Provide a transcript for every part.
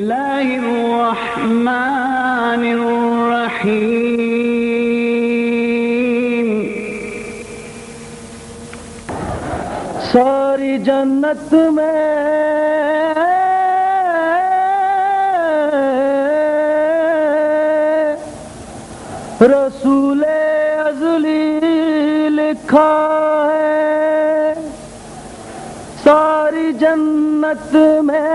الله الرحمن الرحيم सारी जन्नत में रसूले अज़ली लिखा है सारी जन्नत में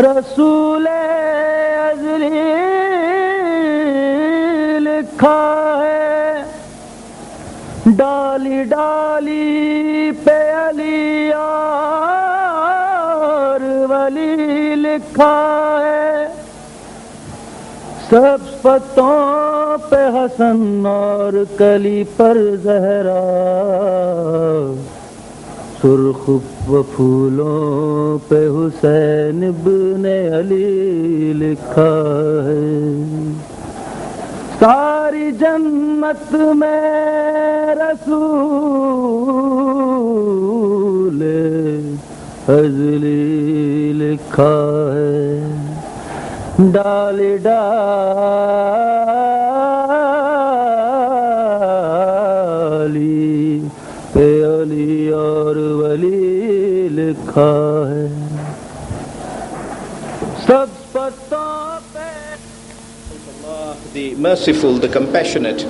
रसूले अज़ली लिखा है डाली डाली पे अली और वली लिखा है सब पत्तों पे हसन और कली पर ज़हरा सुर्ख फूलों पे हुसैन इब्ने अली लिखा है सारी जन्नत में रसूल अज़ली लिखा है डाली डाली पे अली और वली लिखा है सब पत्तों पे Allah, the merciful, the compassionate.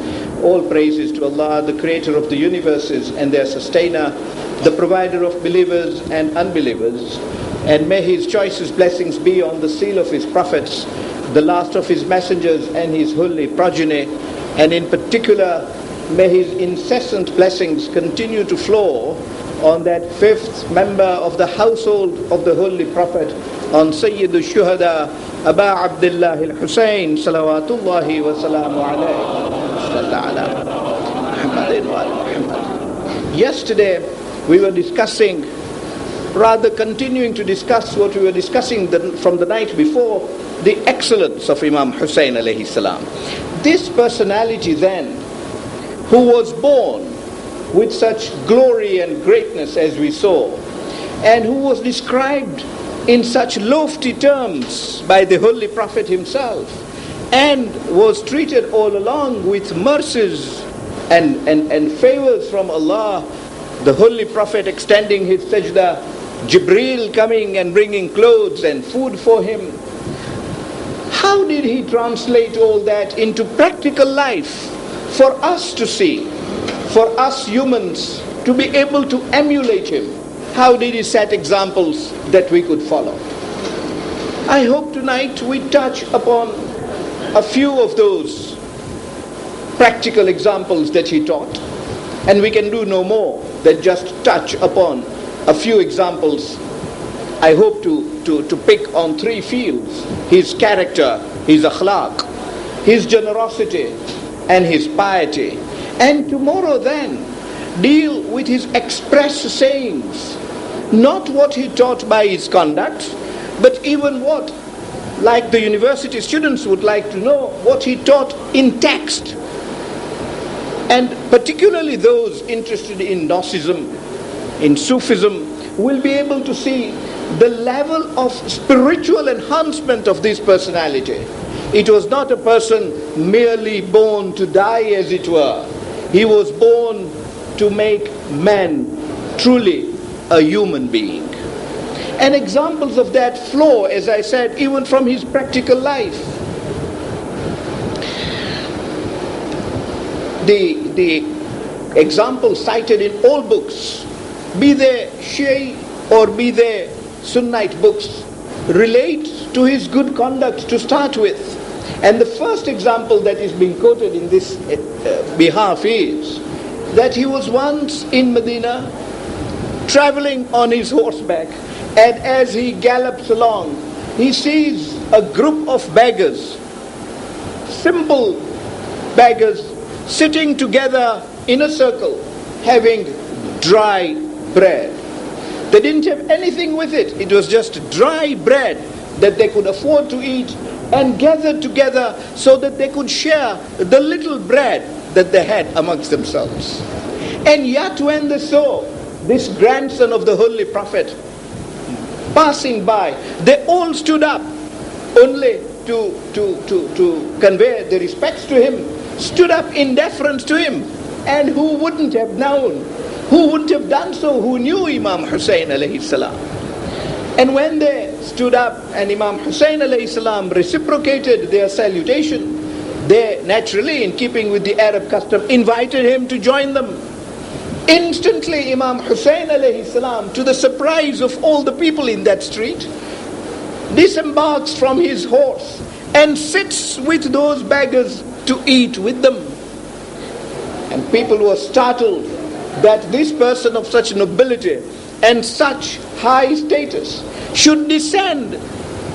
All praises to Allah, the creator of the universes and their sustainer, the provider of believers and unbelievers. And may his choicest blessings be on the seal of his prophets, the last of his messengers and his holy progeny. And in particular, may his incessant blessings continue to flow on that fifth member of the household of the Holy Prophet, on Sayyid al-Shuhada, Aba Abdullah al-Hussein, salawatullahi wa salamu alayhi. Yesterday, we were discussing, rather continuing to discuss what we were discussing from the night before, the excellence of Imam Hussein alayhi salam. This personality then, who was born with such glory and greatness as we saw, and who was described in such lofty terms by the Holy Prophet himself, and was treated all along with mercies and favors from Allah, the Holy Prophet extending his sajda, Jibreel coming and bringing clothes and food for him. How did he translate all that into practical life for us to see, for us humans to be able to emulate him? How did he set examples that we could follow? I hope tonight we touch upon a few of those practical examples that he taught. And we can do no more than just touch upon a few examples. I hope to pick on three fields: his character, his akhlaq, his generosity, and his piety. And tomorrow then, deal with his express sayings, not what he taught by his conduct, but even what, like the university students would like to know, what he taught in text. And particularly those interested in Gnosticism, in Sufism, will be able to see the level of spiritual enhancement of this personality. It was not a person merely born to die, as it were. He was born to make man truly a human being. And examples of that flow, as I said, even from his practical life. The examples cited in all books, be they Shia or be they Sunnite books, relate to his good conduct to start with. And the first example that is being quoted in this behalf is that he was once in Medina traveling on his horseback, and as he gallops along, he sees a group of beggars, simple beggars, sitting together in a circle, having dry bread. They didn't have anything with it. It was just dry bread that they could afford to eat, and gathered together so that they could share the little bread that they had amongst themselves. And yet when they saw this grandson of the Holy Prophet passing by, they all stood up only to convey their respects to him, stood up in deference to him. And who wouldn't have known, who wouldn't have done so, who knew Imam Hussein alayhi salam? And when they stood up and Imam Hussein alayhi salam reciprocated their salutation, they naturally, in keeping with the Arab custom, invited him to join them. Instantly Imam Hussein alayhi salam, to the surprise of all the people in that street, disembarks from his horse and sits with those beggars to eat with them. And people were startled that this person of such nobility and such high status should descend.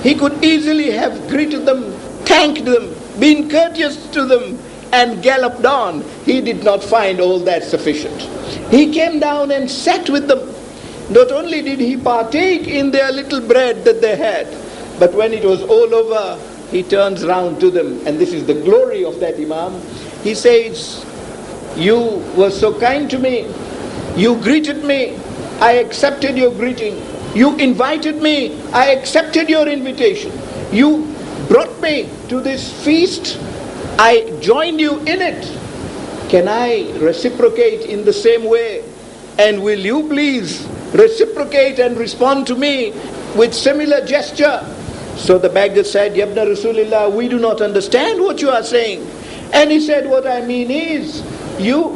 He could easily have greeted them, thanked them, been courteous to them, and galloped on. He did not find all that sufficient. He came down and sat with them. Not only did he partake in their little bread that they had, but when it was all over, he turns round to them, and this is the glory of that Imam. He says, "You were so kind to me, you greeted me, I accepted your greeting. You invited me, I accepted your invitation. You brought me to this feast, I joined you in it. Can I reciprocate in the same way? And will you please reciprocate and respond to me with similar gesture?" So the beggar said, "Yabna Rasulillah, we do not understand what you are saying." And he said, "What I mean is,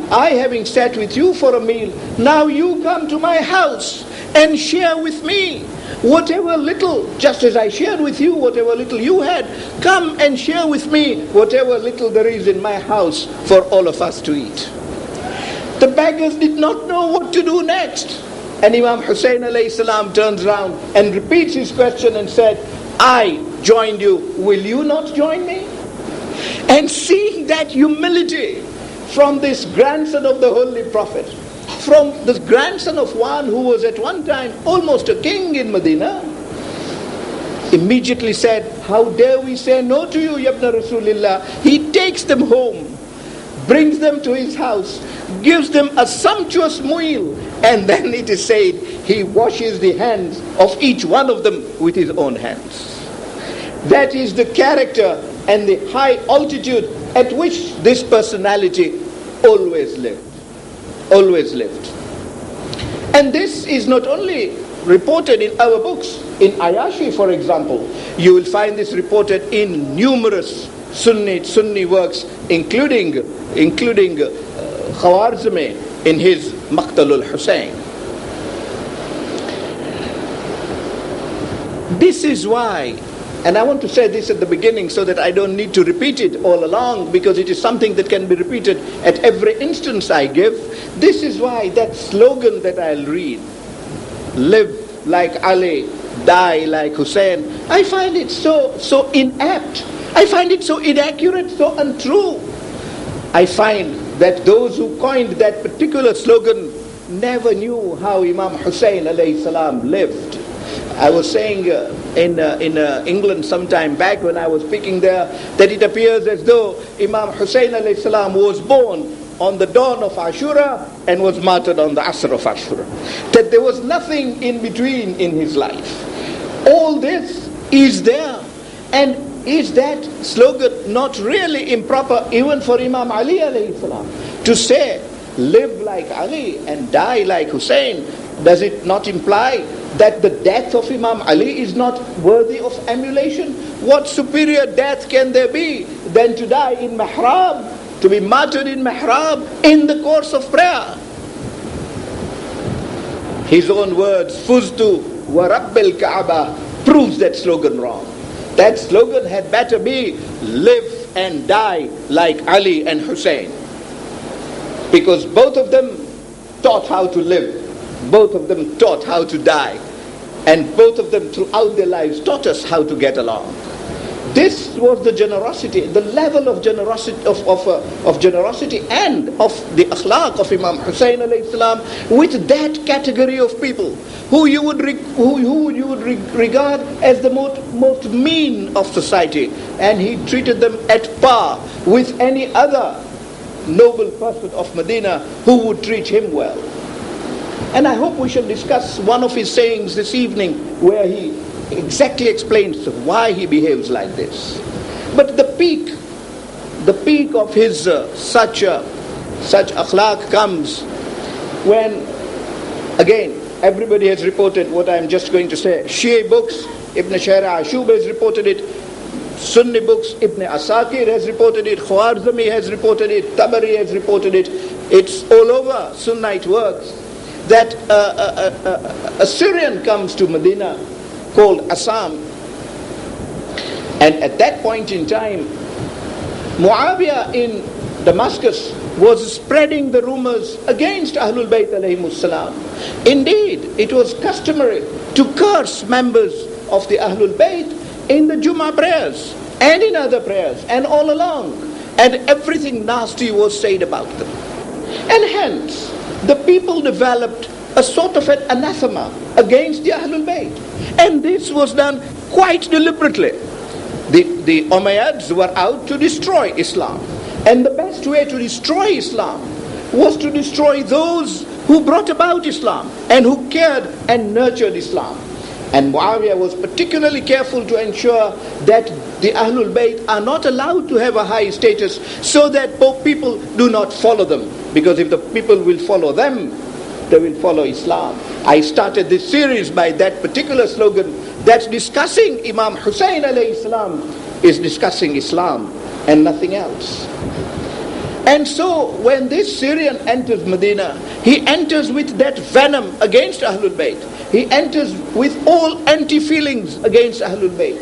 I having sat with you for a meal, now you come to my house and share with me whatever little, just as I shared with you whatever little you had, come and share with me whatever little there is in my house for all of us to eat." The beggars did not know what to do next. And Imam Hussein alayhi salam turns round and repeats his question and said, "I joined you, will you not join me?" And seeing that humility from this grandson of the Holy Prophet, from the grandson of one who was at one time almost a king in Medina, immediately said, "How dare we say no to you, Yabna Rasulillah?" He takes them home, brings them to his house, gives them a sumptuous meal, and then it is said he washes the hands of each one of them with his own hands. That is the character and the high altitude at which this personality always lived. Always lived. And this is not only reported in our books. In Ayashi, for example, you will find this reported in numerous Sunni works, including Khawarizmi in his Maqtalul Hussein. This is why, and I want to say this at the beginning so that I don't need to repeat it all along, because it is something that can be repeated at every instance I give. This is why that slogan that I'll read, "Live like Ali, die like Hussein," I find it so inapt. I find it so inaccurate, so untrue. I find that those who coined that particular slogan never knew how Imam Hussein alayhi salam lived. I was saying in England some time back when I was speaking there, that it appears as though Imam Hussein alayhi salam was born on the dawn of Ashura and was martyred on the Asr of Ashura. That there was nothing in between in his life. All this is there. And is that slogan not really improper even for Imam Ali alayhi salam? To say, live like Ali and die like Hussein, does it not imply that the death of Imam Ali is not worthy of emulation? What superior death can there be than to die in mihrab, to be martyred in mihrab in the course of prayer? His own words, "Fuztu wa Rabbil Kaaba," proves that slogan wrong. That slogan had better be, live and die like Ali and Hussein. Because both of them taught how to live. Both of them taught how to die. And both of them throughout their lives taught us how to get along. This was the generosity, the level of generosity of generosity and of the akhlaq of Imam Hussein alayhi salam with that category of people who you would regard as the most mean of society, and he treated them at par with any other noble person of Medina who would treat him well. And I hope we shall discuss one of his sayings this evening where he exactly explains why he behaves like this. But the peak of his such akhlaq comes when, again, everybody has reported what I'm just going to say. Shia books, Ibn Shahr Ashub has reported it. Sunni books, Ibn Asakir has reported it. Khwarizmi has reported it. Tabari has reported it. It's all over Sunnite works that a Syrian comes to Medina called Assam, and at that point in time Muawiyah in Damascus was spreading the rumors against Ahlul Bayt alayhimus salam. Indeed, it was customary to curse members of the Ahlul Bayt in the Jummah prayers and in other prayers and all along, and everything nasty was said about them. And hence the people developed a sort of an anathema against the Ahlul Bayt, and this was done quite deliberately. The Umayyads were out to destroy Islam, and the best way to destroy Islam was to destroy those who brought about Islam and who cared and nurtured Islam. And Muawiyah was particularly careful to ensure that the Ahlul Bayt are not allowed to have a high status, so that people do not follow them, because if the people will follow them, they will follow Islam. I started this series by that particular slogan, that's discussing Imam Hussein alayhi salam is discussing Islam and nothing else. And so when this Syrian enters Medina, he enters with that venom against Ahlul Bayt. He enters with all anti-feelings against Ahlul Bayt.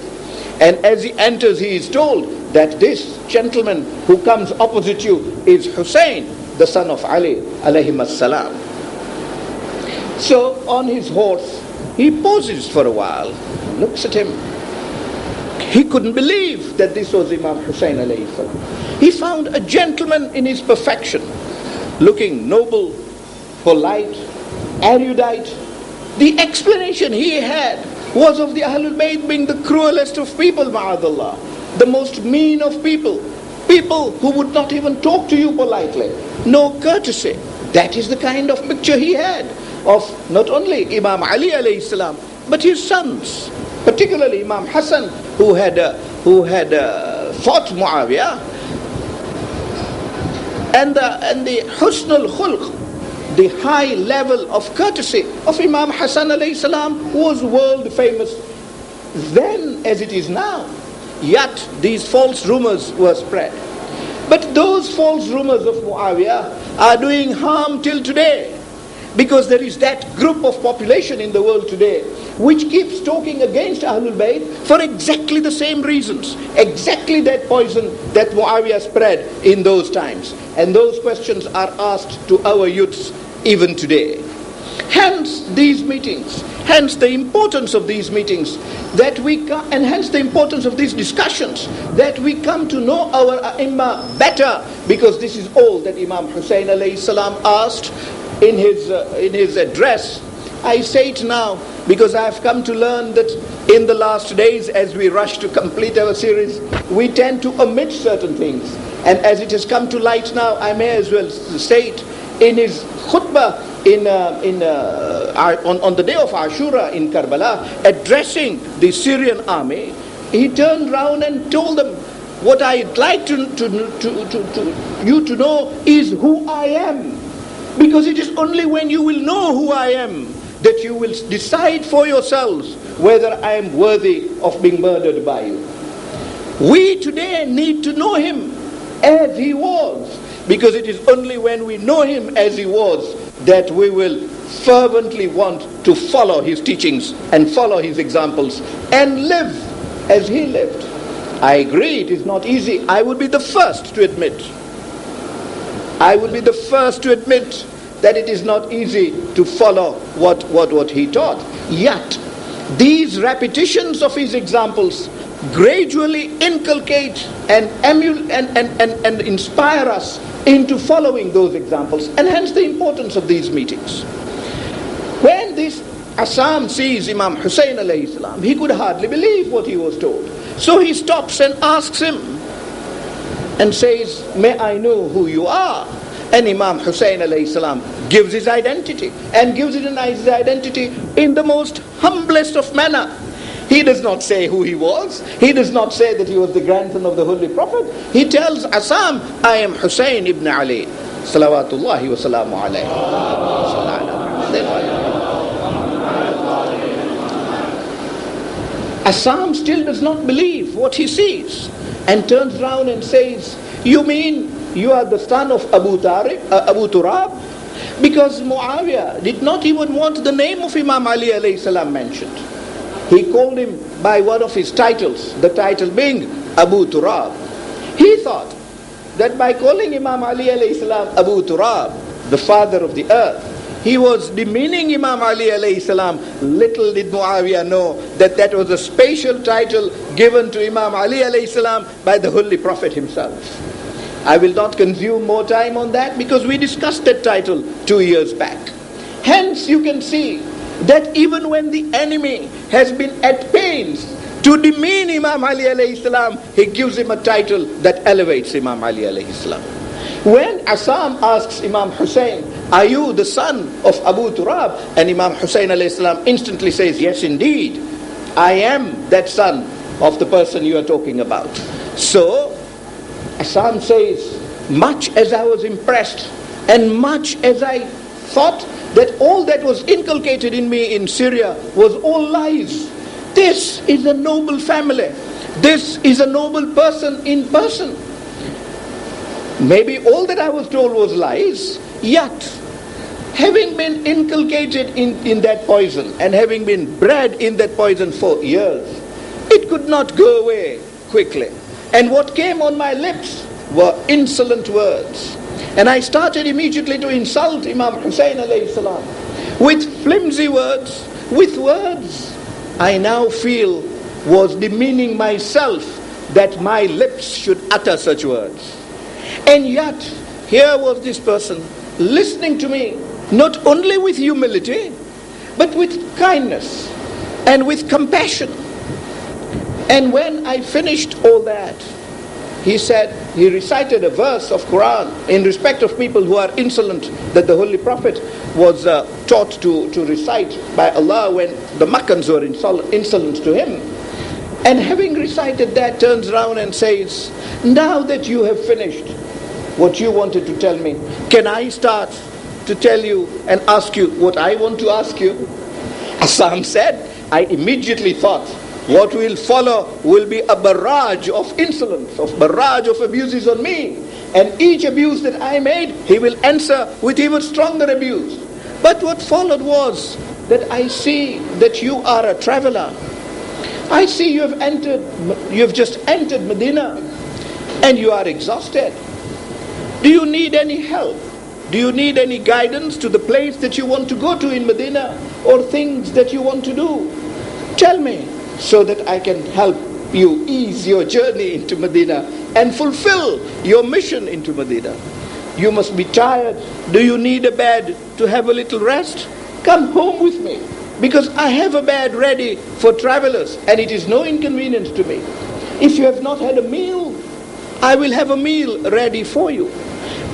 And as he enters, he is told that this gentleman who comes opposite you is Hussein, the son of Ali alayhim as-salam. So on his horse, he pauses for a while, looks at him. He couldn't believe that this was Imam Hussein alayhi salam. He found a gentleman in his perfection, looking noble, polite, erudite. The explanation he had was of the Ahlul Bayt being the cruelest of people, ma'adallah, the most mean of people, people who would not even talk to you politely, no courtesy. That is the kind of picture he had of not only Imam Ali alayhi salam, but his sons, particularly Imam Hassan, who had fought Muawiyah, and the husnul khulq, the high level of courtesy of Imam Hassan alayhi salam was world famous then as it is now. Yet these false rumors were spread. But those false rumors of Muawiyah are doing harm till today, because there is that group of population in the world today which keeps talking against Ahlul Bayt for exactly the same reasons, exactly that poison that Muawiyah spread in those times. And those questions are asked to our youths even today. Hence these meetings, hence the importance of these meetings, and hence the importance of these discussions, that we come to know our A'imma better, because this is all that Imam Hussein alayhi salam asked in his address. I say it now because I have come to learn that in the last days, as we rush to complete our series, we tend to omit certain things. And as it has come to light now, I may as well say it. In his khutbah on the day of Ashura in Karbala, addressing the Syrian army, he turned round and told them, what I'd like you to know is who I am. Because it is only when you will know who I am that you will decide for yourselves whether I am worthy of being murdered by you. We today need to know him as he was, because it is only when we know him as he was that we will fervently want to follow his teachings and follow his examples and live as he lived. I agree, it is not easy. I would be the first to admit that it is not easy to follow what he taught. Yet, these repetitions of his examples gradually inculcate and inspire us into following those examples, and hence the importance of these meetings. When this Assam sees Imam Hussein alayhi salam, he could hardly believe what he was told. So he stops and asks him and says, may I know who you are? And Imam Hussein alayhi salam gives his identity, and gives his identity in the most humblest of manner. He does not say who he was. He does not say that he was the grandson of the Holy Prophet. He tells Assam, I am Hussein ibn Ali. Salawatullahi wa salamu alayhi. Assam still does not believe what he sees, and turns round and says, you mean you are the son of Abu Turab? Because Muawiyah did not even want the name of Imam Ali alayhi salam mentioned. He called him by one of his titles, the title being Abu Turab. He thought that by calling Imam Ali alayhi salam Abu Turab, the father of the earth, he was demeaning Imam Ali alayhi salam. Little did Muawiyah know that that was a special title given to Imam Ali alayhi salam by the Holy Prophet himself. I will not consume more time on that because we discussed that title 2 years back. Hence you can see that even when the enemy has been at pains to demean Imam Ali alayhi salam, he gives him a title that elevates Imam Ali alayhi salam. When Assam asks Imam Hussein, are you the son of Abu Turab? And Imam Hussein alayhi salam instantly says, yes indeed, I am that son of the person you are talking about. So Assam says, much as I was impressed and much as I thought that all that was inculcated in me in Syria was all lies, this is a noble family. This is a noble person in person. Maybe all that I was told was lies, yet having been inculcated in that poison and having been bred in that poison for years, it could not go away quickly. And what came on my lips were insolent words. And I started immediately to insult Imam Hussein alayhi salam with flimsy words, with words I now feel was demeaning myself that my lips should utter such words. And yet, here was this person listening to me, not only with humility, but with kindness and with compassion. And when I finished all that, he said, he recited a verse of Quran in respect of people who are insolent, that the Holy Prophet was taught to recite by Allah when the Makkans were insolent to him. And having recited that, turns around and says, now that you have finished what you wanted to tell me, can I start to tell you and ask you what I want to ask you? Assam said, I immediately thought, what will follow will be a barrage of insolence, of barrage of abuses on me. And each abuse that I made, he will answer with even stronger abuse. But what followed was that I see that you are a traveler. I see you have just entered Medina and you are exhausted. Do you need any help? Do you need any guidance to the place that you want to go to in Medina, or things that you want to do? Tell me, so that I can help you ease your journey into Medina and fulfill your mission into Medina. You must be tired. Do you need a bed to have a little rest? Come home with me, because I have a bed ready for travelers and it is no inconvenience to me. If you have not had a meal, I will have a meal ready for you.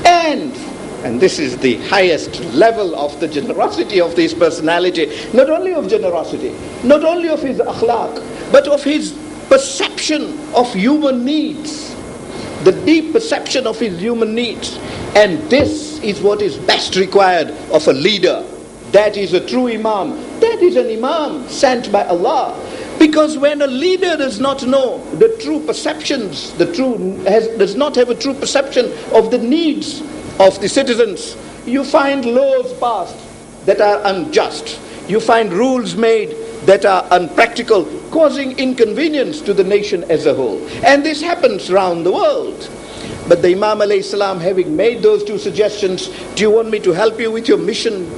And this is the highest level of the generosity of this personality, not only of generosity, not only of his akhlaq, but of his perception of human needs, the deep perception of his human needs. And this is what is best required of a leader. That is a true imam. That is an imam sent by Allah. Because when a leader does not know the true perceptions, does not have a true perception of the needs of the citizens, you find laws passed that are unjust. You find rules made that are unpractical, causing inconvenience to the nation as a whole. And this happens around the world. But the Imam alayhi salam, having made those two suggestions, do you want me to help you with your mission,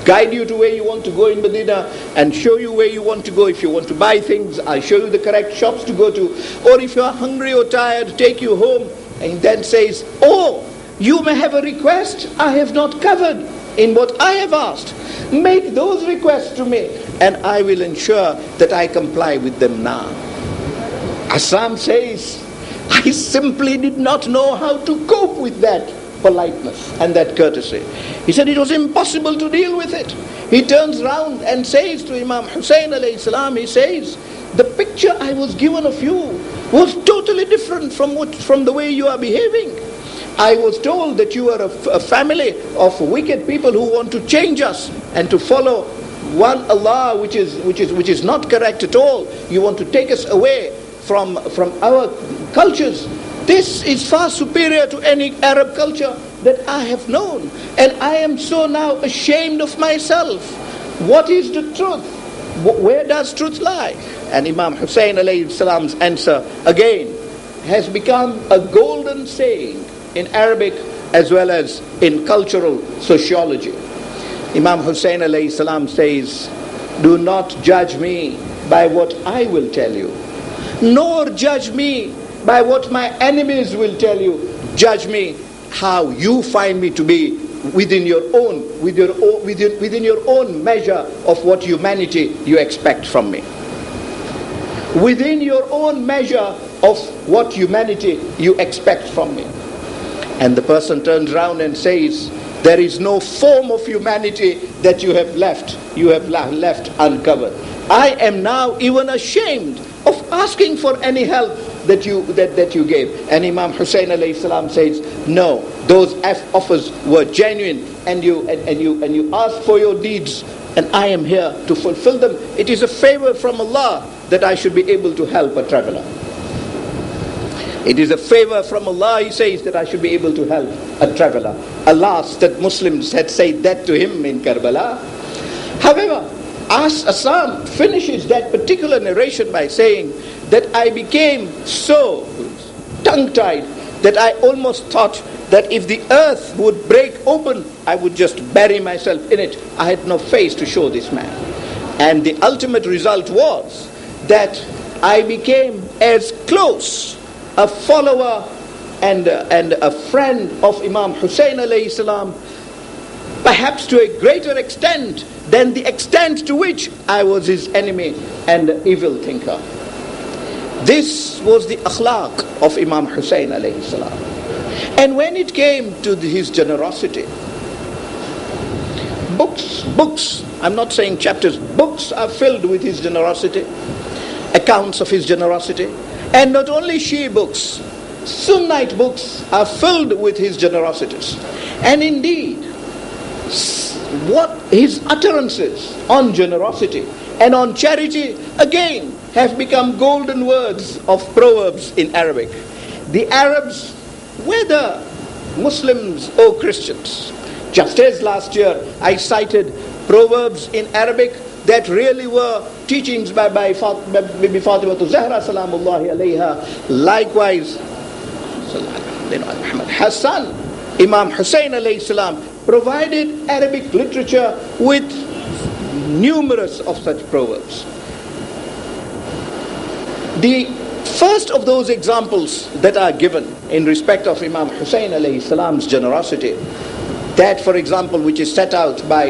guide you to where you want to go in Medina, and show you where you want to go? If you want to buy things, I'll show you the correct shops to go to. Or if you are hungry or tired, take you home. And then says, oh, you may have a request I have not covered in what I have asked. Make those requests to me, and I will ensure that I comply with them now. Assam says, I simply did not know how to cope with that politeness and that courtesy. He said it was impossible to deal with it. He turns round and says to Imam Hussein alayhi salam, he says, the picture I was given of you was totally different from the way you are behaving. I was told that you are a family of wicked people who want to change us and to follow one Allah which is not correct at all. You want to take us away from our cultures. This is far superior to any Arab culture that I have known. And I am so now ashamed of myself. What is the truth? Where does truth lie? And Imam Hussein alayhi salam's answer again has become a golden saying in Arabic as well as in cultural sociology. Imam Hussein alayhi salam says, do not judge me by what I will tell you, nor judge me by what my enemies will tell you. Judge me how you find me to be within your own measure of what humanity you expect from me. Within your own measure of what humanity you expect from me. And the person turns around and says, there is no form of humanity that you have left uncovered. I am now even ashamed of asking for any help that you gave. And Imam Hussein alayhi salam says, no, those offers were genuine, and you asked for your deeds, and I am here to fulfill them. It is a favor from Allah that I should be able to help a traveler. It is a favor from Allah, he says, that I should be able to help a traveler. Alas, that Muslims had said that to him in Karbala. However, Assam finishes that particular narration by saying that I became so tongue-tied that I almost thought that if the earth would break open, I would just bury myself in it. I had no face to show this man. And the ultimate result was that I became as close a follower and a friend of Imam Hussein alayhi salam, perhaps to a greater extent than the extent to which I was his enemy and evil thinker. This was the akhlaq of Imam Hussein alayhi salam. And when it came to his generosity, books, I'm not saying chapters, books are filled with his generosity, accounts of his generosity. And not only Shia books, Sunnite books are filled with his generosities. And indeed, what his utterances on generosity and on charity again have become golden words of proverbs in Arabic. The Arabs, whether Muslims or Christians, just as last year I cited proverbs in Arabic that really were teachings by Bibi Fatima Zahra salamullahi alayha. Likewise, Hassan, Imam Hussein alayhi salam, provided Arabic literature with numerous of such proverbs. The first of those examples that are given in respect of Imam Hussein alayhi salam's generosity, that for example which is set out by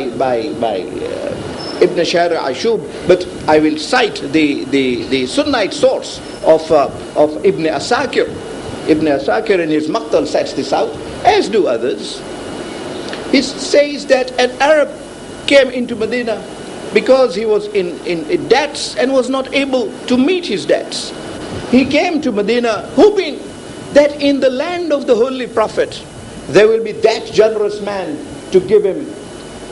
Ibn Shahr Ashub, but I will cite the Sunnite source of Ibn Asakir. Ibn Asakir in his Maqtal sets this out, as do others. He says that an Arab came into Medina because he was in debts and was not able to meet his debts. He came to Medina hoping that in the land of the Holy Prophet there will be that generous man to give him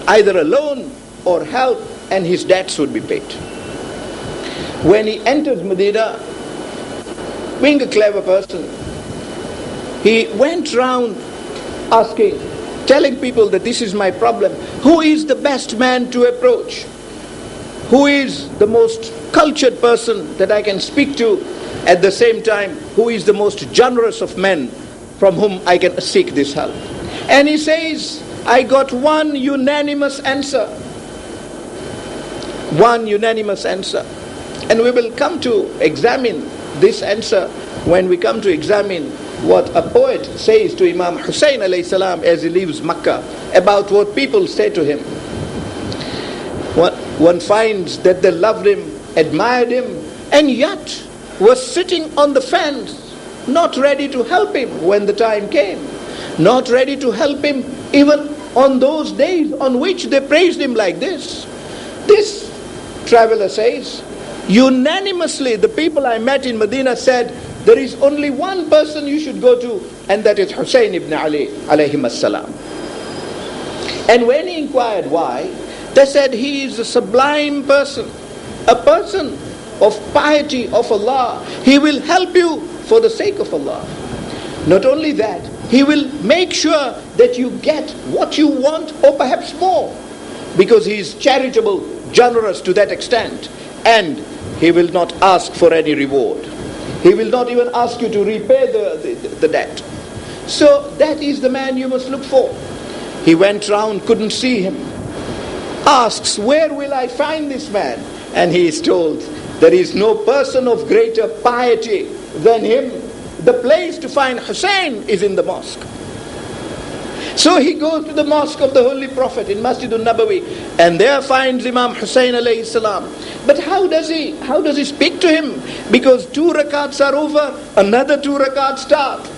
either a loan or help, and his debts would be paid. When he enters Medina, being a clever person, he went round asking, telling people that this is my problem. Who is the best man to approach? Who is the most cultured person that I can speak to? At the same time, who is the most generous of men from whom I can seek this help? And he says, I got one unanimous answer. One unanimous answer. And we will come to examine this answer when we come to examine what a poet says to Imam Hussein alayhi salam as he leaves Makkah about what people say to him. One finds that they loved him, admired him, and yet was sitting on the fence, not ready to help him when the time came. not ready to help him even on those days on which they praised him like this. This traveler says, unanimously the people I met in Medina said, there is only one person you should go to, and that is Hussein ibn Ali alayhim as-salam. And when he inquired why, they said he is a sublime person, a person of piety of Allah. He will help you for the sake of Allah. Not only that, he will make sure that you get what you want or perhaps more, because he is charitable, generous to that extent, and he will not ask for any reward. He will not even ask you to repay the debt. So that is the man you must look for. He went round, couldn't see him. Asks, where will I find this man? And he is told, there is no person of greater piety than him. The place to find Hussein is in the mosque. So he goes to the mosque of the Holy Prophet in Masjid al-Nabawi, and there finds Imam Hussein alayhi salam. But how does he speak to him? Because 2 rakats are over, another 2 rakats start.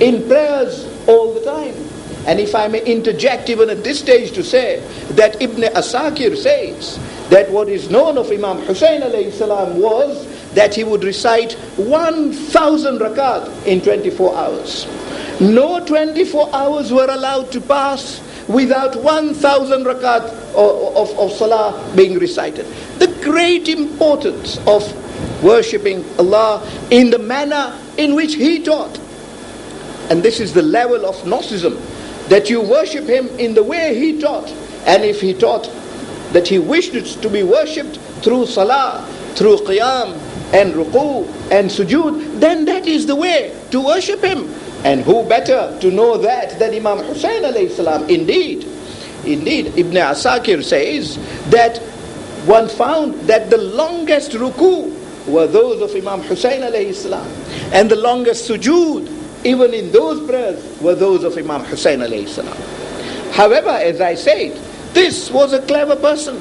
In prayers all the time. And if I may interject even at this stage to say that Ibn Asakir says that what is known of Imam Hussein alayhi salam was that he would recite 1,000 rakat in 24 hours. No 24 hours were allowed to pass without 1,000 rakat of salah being recited. The great importance of worshipping Allah in the manner in which he taught. And this is the level of Gnosticism, that you worship him in the way he taught. And if he taught that he wished it to be worshipped through salah, through qiyam and ruku and sujood, then that is the way to worship him. And who better to know that than Imam Hussein alayhi salam? Indeed, Ibn Asakir says that one found that the longest ruku were those of Imam Hussein alayhi salam, and the longest sujood, even in those prayers, were those of Imam Hussein alayhi salam. However, as I said, this was a clever person.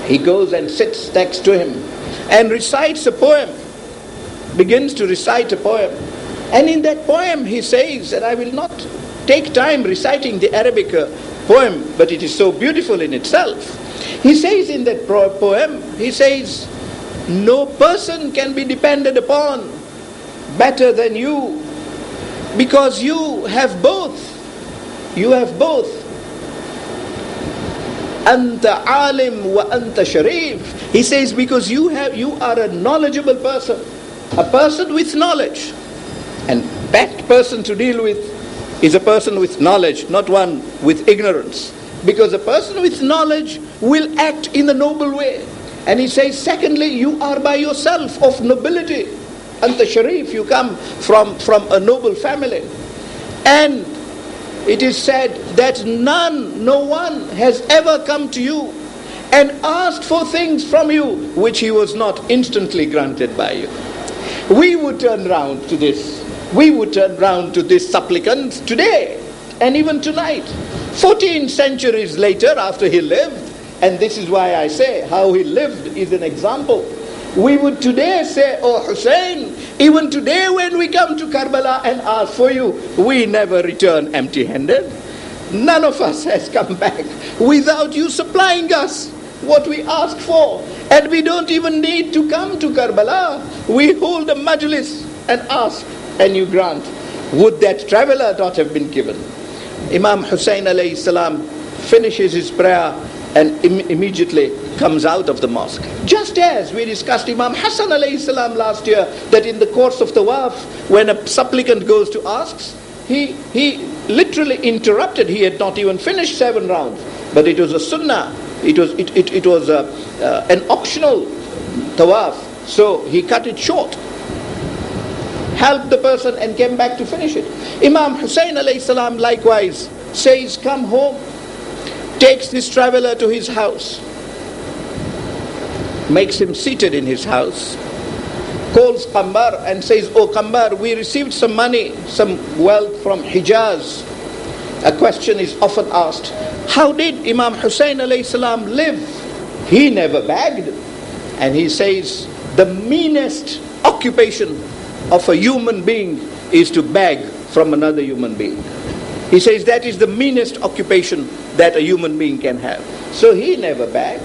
He goes and sits next to him and recites a poem, begins to recite a poem. And in that poem he says, and I will not take time reciting the Arabic poem, but it is so beautiful in itself. He says in that poem, he says, no person can be depended upon better than you, because you have both. You have both. Anta alim wa anta sharif. He says, because you are a knowledgeable person, a person with knowledge. And that person to deal with is a person with knowledge, not one with ignorance. Because a person with knowledge will act in a noble way. And he says, secondly, you are by yourself of nobility. Anta Sharif, you come from a noble family. And it is said that no one has ever come to you and asked for things from you which he was not instantly granted by you. We would turn round to this. We would turn round to this supplicant today and even tonight, 14 centuries later after he lived. And this is why I say how he lived is an example. We would today say, oh Hussein, even today when we come to Karbala and ask for you, we never return empty-handed. None of us has come back without you supplying us what we ask for. And we don't even need to come to Karbala. We hold a majlis and ask, and you grant. Would that traveler not have been given? Imam Hussein alayhi salam finishes his prayer and immediately comes out of the mosque. Just as we discussed Imam Hassan alayhi salam last year, that in the course of tawaf, when a supplicant goes to ask, he literally interrupted. He had not even finished 7 rounds, but it was a sunnah. It was an optional tawaf, so he cut it short, helped the person and came back to finish it. Imam Hussein alayhi salam likewise says, come home, takes this traveler to his house, makes him seated in his house, calls Qambar and says, oh Qambar, we received some money, some wealth from Hijaz. A question is often asked, how did Imam Hussein alayhi salam live? He never begged. And he says, the meanest occupation of a human being is to beg from another human being. He says that is the meanest occupation that a human being can have. So he never begged.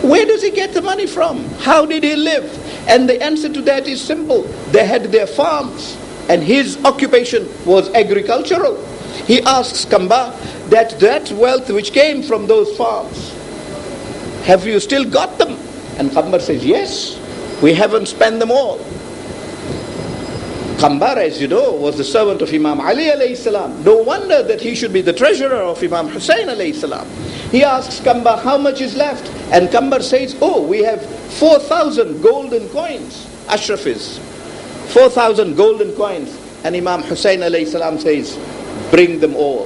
Where does he get the money from? How did he live? And the answer to that is simple. They had their farms, and his occupation was agricultural. He asks Kamba that wealth which came from those farms, have you still got them? And Kamba says, yes, we haven't spent them all. Kamba, as you know, was the servant of Imam Ali alayhi salam. No wonder that he should be the treasurer of Imam Hussein alayhi salam. He asks Kamba, how much is left? And Kamba says, oh, we have 4,000 golden coins. Ashrafis, 4,000 golden coins. And Imam Hussein alayhi salam says, bring them all.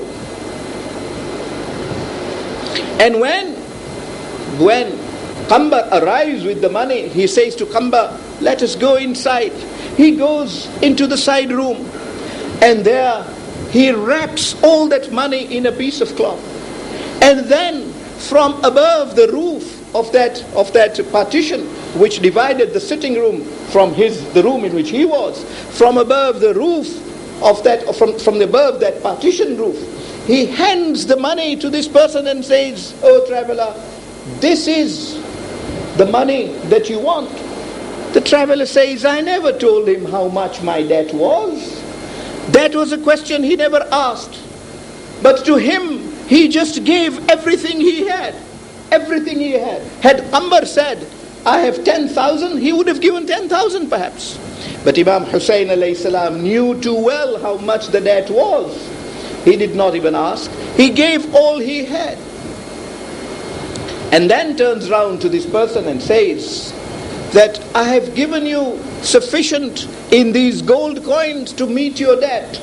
And when Kamba arrives with the money, he says to Kamba, let us go inside. He goes into the side room, and there he wraps all that money in a piece of cloth. And then from above the roof of that partition which divided the sitting room from the room in which he was, from above the roof of that, from above that partition roof, he hands the money to this person and says, oh traveler, this is the money that you want. The traveler says, I never told him how much my debt was. That was a question he never asked. But to him, he just gave everything he had. Everything he had. Had Kamba said, I have 10,000, he would have given 10,000 perhaps. But Imam Hussein alayhi salam knew too well how much the debt was. He did not even ask. He gave all he had. And then turns round to this person and says that I have given you sufficient in these gold coins to meet your debt.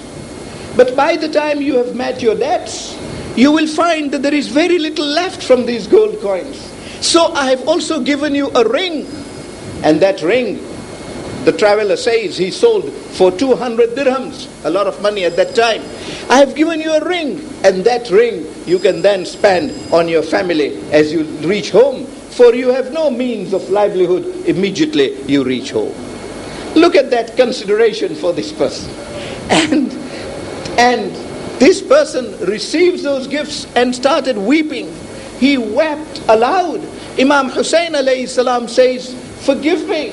But by the time you have met your debts, you will find that there is very little left from these gold coins. So I have also given you a ring. And that ring, the traveler says, he sold for 200 dirhams, a lot of money at that time. I have given you a ring, and that ring you can then spend on your family as you reach home, for you have no means of livelihood immediately you reach home. Look at that consideration for this person. And this person receives those gifts and started weeping. He wept aloud. Imam Hussein alayhi salam says, forgive me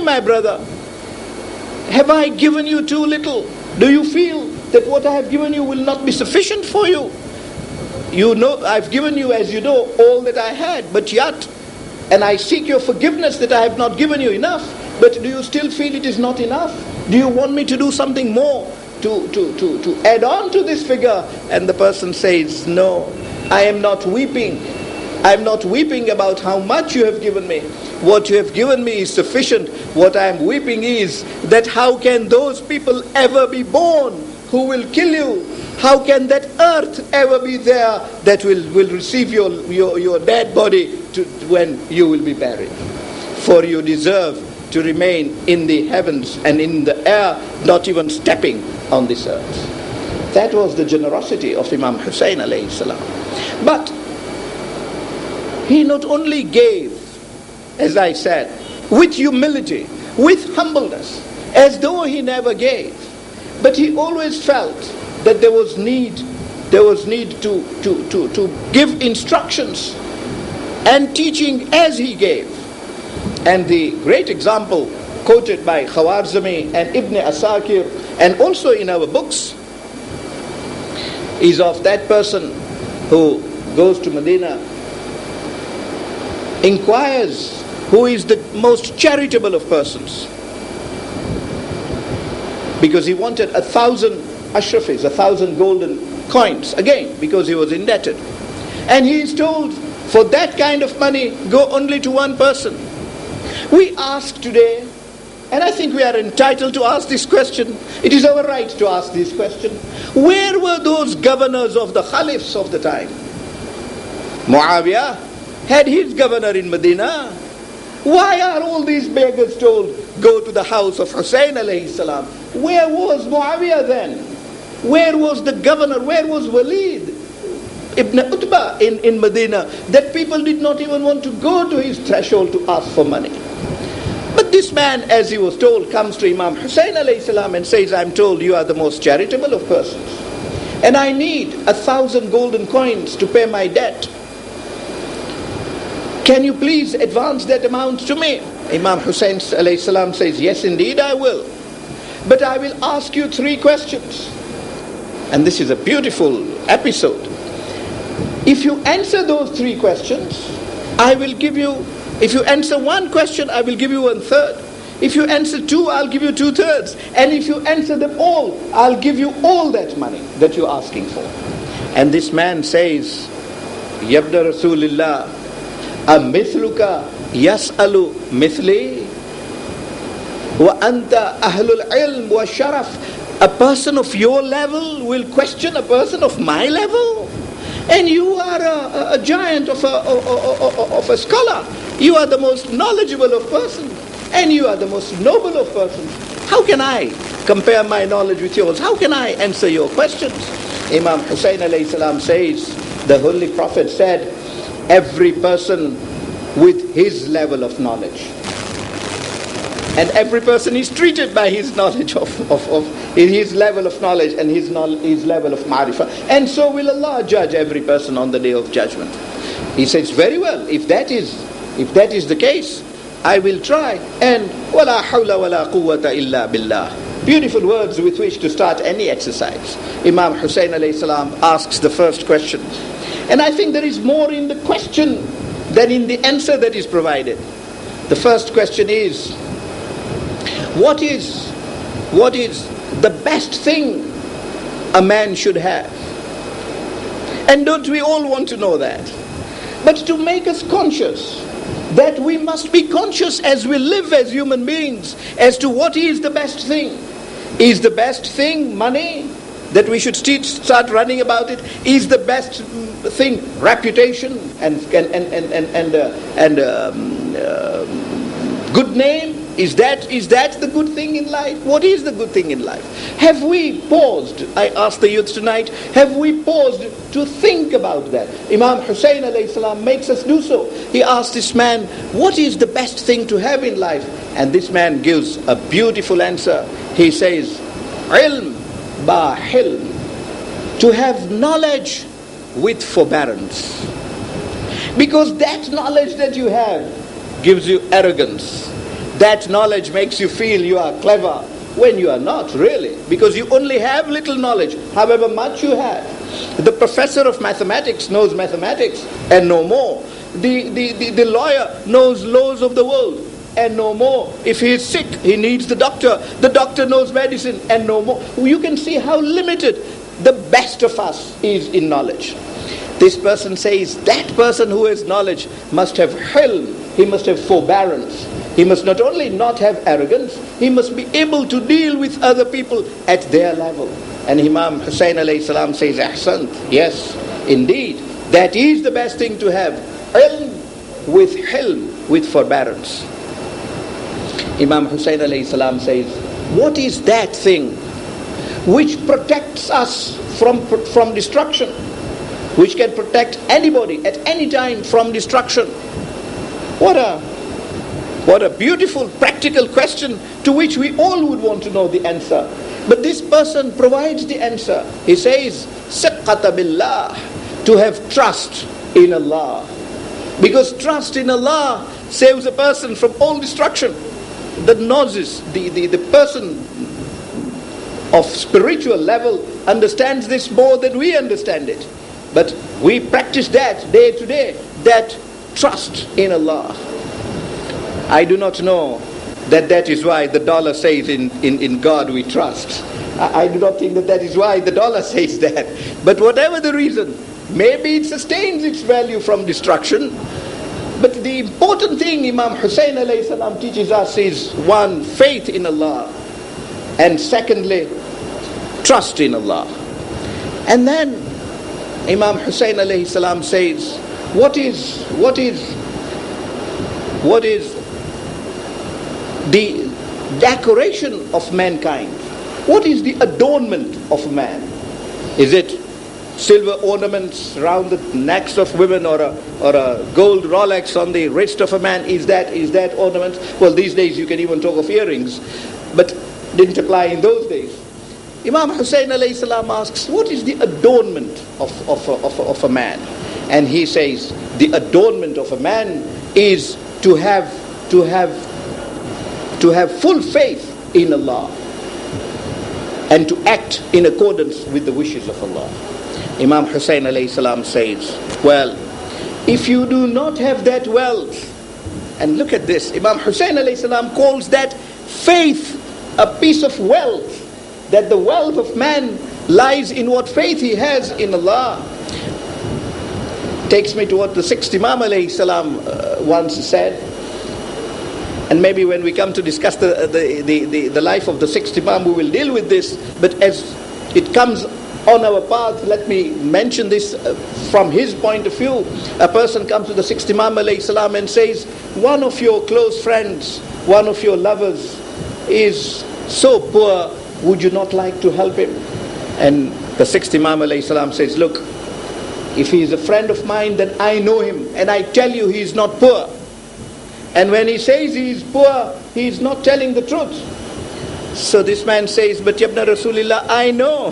my brother. Have I given you too little? Do you feel that what I have given you will not be sufficient for you? You know, I've given you, as you know, all that I had, but yet, and I seek your forgiveness that I have not given you enough. But do you still feel it is not enough? Do you want me to do something more to add on to this figure? And the person says, no, I am not weeping. I am not weeping about how much you have given me. What you have given me is sufficient. What I am weeping is that how can those people ever be born who will kill you? How can that earth ever be there that will receive your dead body when you will be buried? For you deserve to remain in the heavens and in the air, not even stepping on this earth. That was the generosity of Imam Hussein alayhi salam. But he not only gave, as I said, with humility, with humbleness, as though he never gave, but he always felt that there was need to give instructions and teaching as he gave. And the great example quoted by Khawarizmi and Ibn Asakir and also in our books is of that person who goes to Medina, inquires who is the most charitable of persons, because he wanted 1,000 ashrafis, 1,000 golden coins, again because he was indebted. And he is told, for that kind of money, go only to one person. We ask today, and I think we are entitled to ask this question, it is our right to ask this question, where were those governors of the caliphs of the time? Muawiyah had his governor in Medina. Why are all these beggars told, go to the house of Hussein alayhi salam? Where was Muawiyah then? Where was the governor? Where was Walid ibn Utbah in Medina? That people did not even want to go to his threshold to ask for money. But this man, as he was told, comes to Imam Hussein alayhi salam and says, I'm told you are the most charitable of persons. and I need 1,000 golden coins to pay my debt. Can you please advance that amount to me? Imam Hussein alayhi salam says, yes indeed I will. But I will ask you 3 questions. And this is a beautiful episode. If you answer those 3 questions, I will give you, if you answer 1 question, I will give you 1/3. If you answer 2, I'll give you 2/3. And if you answer them all, I'll give you all that money that you're asking for. And this man says, Yabda Rasulillah, amithluka yas'alu mithli wa anta ahlul ilm wa sharaf. A person of your level will question a person of my level? And you are a giant of a scholar. You are the most knowledgeable of persons. And you are the most noble of persons. How can I compare my knowledge with yours? How can I answer your questions? Imam Hussein alayhi salam says, the Holy Prophet said, every person with his level of knowledge. And every person is treated by his knowledge of his level of knowledge and his level of ma'rifah. And so will Allah judge every person on the day of judgment. He says, very well, if that is the case, I will try. And wala hawla wala quwwata illa billah. Beautiful words with which to start any exercise. Imam Hussein alayhi salam asks the first question. And I think there is more in the question than in the answer that is provided. The first question is, what is the best thing a man should have? And don't we all want to know that? But to make us conscious, that we must be conscious as we live as human beings as to what is the best thing. Is the best thing money, that we should start running about it? Is the best thing reputation and good name? Is that the good thing in life? What is the good thing in life? Have we paused? I ask the youth tonight, have we paused to think about that? Imam Hussein alayhi salam makes us do so. He asked this man, what is the best thing to have in life? And this man gives a beautiful answer. He says, ilm ba hilm, to have knowledge with forbearance. Because that knowledge that you have gives you arrogance. That knowledge makes you feel you are clever when you are not really, because you only have little knowledge, however much you have. The professor of mathematics knows mathematics and no more. The lawyer knows laws of the world and no more. If he is sick, he needs the doctor. The doctor knows medicine and no more. You can see how limited the best of us is in knowledge. This person says that person who has knowledge must have hilm, he must have forbearance. He must not only not have arrogance, he must be able to deal with other people at their level. And Imam Hussein alayhi salam says, ahsant, yes, indeed, that is the best thing to have. Ilm with hilm, with forbearance. Imam Hussein alayhi salam says, what is that thing which protects us from destruction? Which can protect anybody at any time from destruction? What a beautiful practical question to which we all would want to know the answer. But this person provides the answer. He says, siqqata billah, to have trust in Allah. Because trust in Allah saves a person from all destruction. The gnosis, the person of spiritual level understands this more than we understand it. But we practice that day to day, that trust in Allah. I do not know that is why the dollar says in God we trust. I do not think that is why the dollar says that. But whatever the reason, maybe it sustains its value from destruction. But the important thing Imam Hussein alayhi salam teaches us is, one, faith in Allah, and secondly, trust in Allah. And then Imam Hussein alayhi salam says, what is the decoration of mankind? What is the adornment of man? Is it silver ornaments around the necks of women, or a gold Rolex on the wrist of a man? Is that ornament? Well, these days you can even talk of earrings, but didn't apply in those days. Imam Hussein alayhi salam asks, what is the adornment of a man? And he says, the adornment of a man is to have full faith in Allah and to act in accordance with the wishes of Allah. Imam Hussein alayhi salam says, well, if you do not have that wealth, and look at this, Imam Hussein alayhi salam calls that faith a piece of wealth, that the wealth of man lies in what faith he has in Allah. Takes me to what the sixth Imam alayhi salam once said. And maybe when we come to discuss the life of the sixth Imam, we will deal with this. But as it comes on our path, let me mention this from his point of view. A person comes to the sixth Imam alayhi salam and says, one of your close friends, one of your lovers is so poor, would you not like to help him? And the sixth Imam alayhi salam says, look, if he is a friend of mine, then I know him, and I tell you he is not poor. And when he says he is poor, he is not telling the truth. So this man says, but Yabna Rasulillah, I know.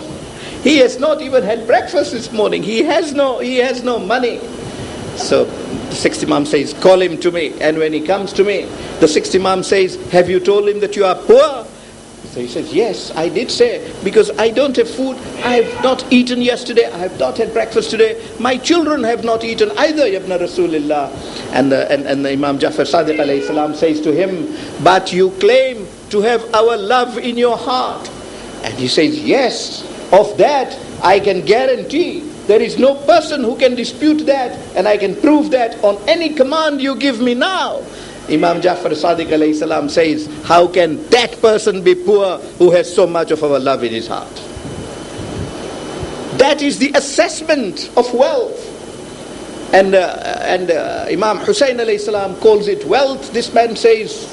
He has not even had breakfast this morning. He has no money. So the sixth Imam says, call him to me. And when he comes to me, the sixth Imam says, have you told him that you are poor? So he says, yes, I did say, because I don't have food. I have not eaten yesterday. I have not had breakfast today. My children have not eaten either, Yabna Rasulillah. And the Imam Jafar Sadiq alayhi salam says to him, but you claim to have our love in your heart. And he says, yes, of that I can guarantee. There is no person who can dispute that, and I can prove that on any command you give me now. Imam Jafar Sadiq alayhi salam says, how can that person be poor who has so much of our love in his heart? That is the assessment of wealth. And Imam Hussein alayhi salam calls it wealth. This man says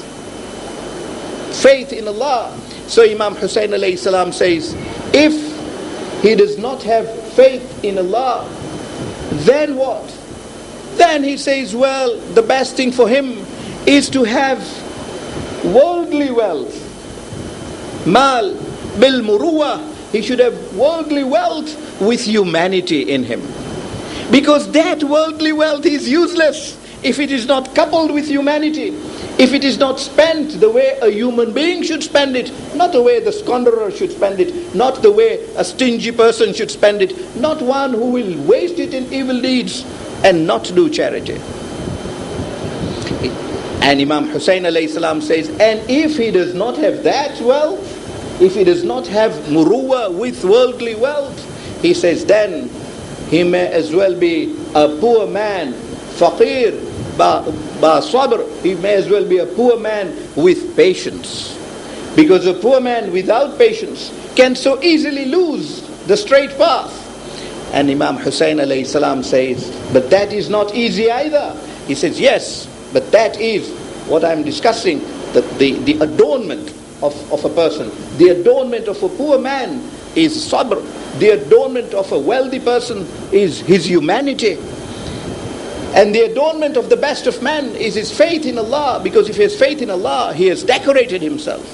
faith in Allah. So Imam Hussein alayhi salam says, if he does not have faith in Allah, then what? Then he says, well, the best thing for him is to have worldly wealth. Mal bil muruwa. He should have worldly wealth with humanity in him. Because that worldly wealth is useless if it is not coupled with humanity. If it is not spent the way a human being should spend it, not the way the squanderer should spend it, not the way a stingy person should spend it, not one who will waste it in evil deeds and not do charity. And Imam Hussein alayhi salam says, and if he does not have that wealth, if he does not have muruwa with worldly wealth, he says, then he may as well be a poor man, faqir, ba sabr. He may as well be a poor man with patience. Because a poor man without patience can so easily lose the straight path. And Imam Hussein alayhi salam says, but that is not easy either. He says, yes, but that is what I'm discussing, the adornment of a person. The adornment of a poor man is sabr. The adornment of a wealthy person is his humanity. And the adornment of the best of man is his faith in Allah, because if he has faith in Allah, he has decorated himself.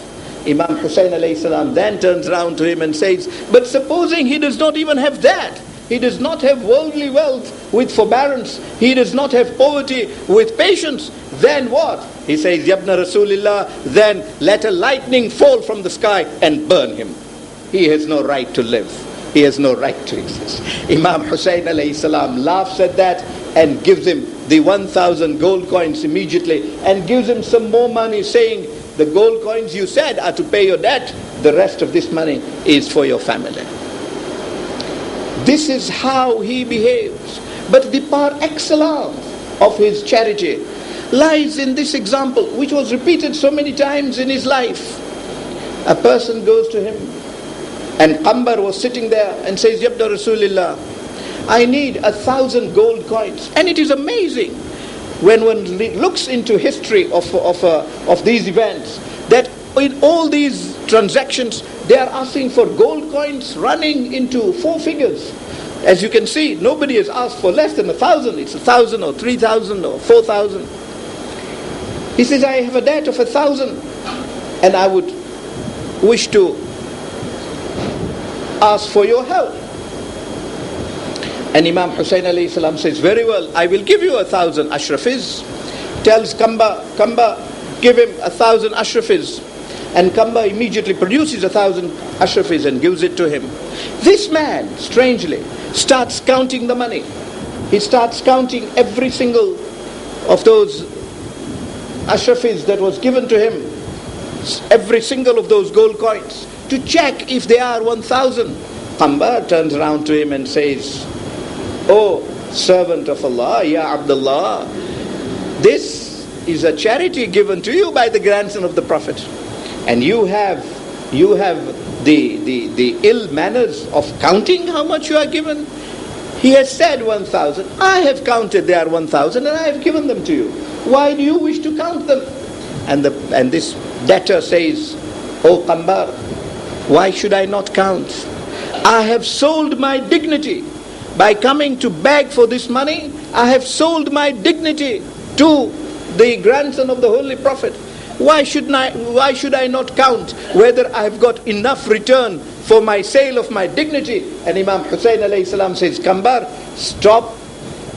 Imam Hussein alayhi salam then turns around to him and says, but supposing he does not even have that, he does not have worldly wealth with forbearance, he does not have poverty with patience, then what? He says, Yabna Rasulillah, then let a lightning fall from the sky and burn him. He has no right to live. He has no right to exist. Imam Hussein alayhi salam laughs at that and gives him the 1,000 gold coins immediately, and gives him some more money, saying, the gold coins you said are to pay your debt, the rest of this money is for your family. This is how he behaves. But the par excellence of his charity lies in this example, which was repeated so many times in his life. A person goes to him, and Qambar was sitting there and says, Yabda Rasulillah, I need 1,000 gold coins. And it is amazing when one looks into history of these events, that in all these transactions, they are asking for gold coins running into 4 figures. As you can see, nobody has asked for less than 1,000. It's 1,000 or 3,000 or 4,000. He says, I have a debt of 1,000, and I would wish to ask for your help. And Imam Hussein alayhi salam says, very well, I will give you 1,000 ashrafis. Tells Kamba, give him 1,000 ashrafis. And Kamba immediately produces 1,000 ashrafis and gives it to him. This man, strangely, starts counting the money. He starts counting every single of those ashrafis that was given to him, every single of those gold coins, to check if they are 1,000. Kamba turns around to him and says, "Oh, servant of Allah, Ya Abdullah, this is a charity given to you by the grandson of the Prophet. And you have the ill manners of counting how much you are given. He has said 1,000. I have counted they are 1,000 and I have given them to you. Why do you wish to count them?" And this debtor says, "Oh Qambar, why should I not count? I have sold my dignity by coming to beg for this money. I have sold my dignity to the grandson of the Holy Prophet. Why should I not count whether I have got enough return for my sale of my dignity?" And Imam Hussein alayhi salam says, "Qambar, stop.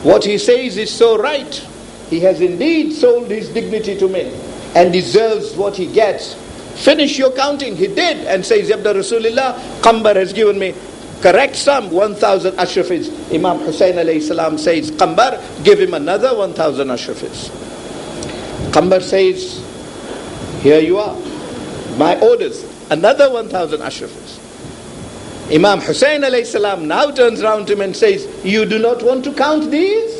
What he says is so right. He has indeed sold his dignity to me and deserves what he gets. Finish your counting." He did, and says, "Yabda Rasulullah, Qambar has given me correct sum, 1,000 ashrafis." Imam Hussein alayhi salam says, "Qambar, give him another 1,000 ashrafis." Qambar says, "Here you are, my orders, another 1,000 ashrafis." Imam Hussein alayhi salam now turns around to him and says, "You do not want to count these?"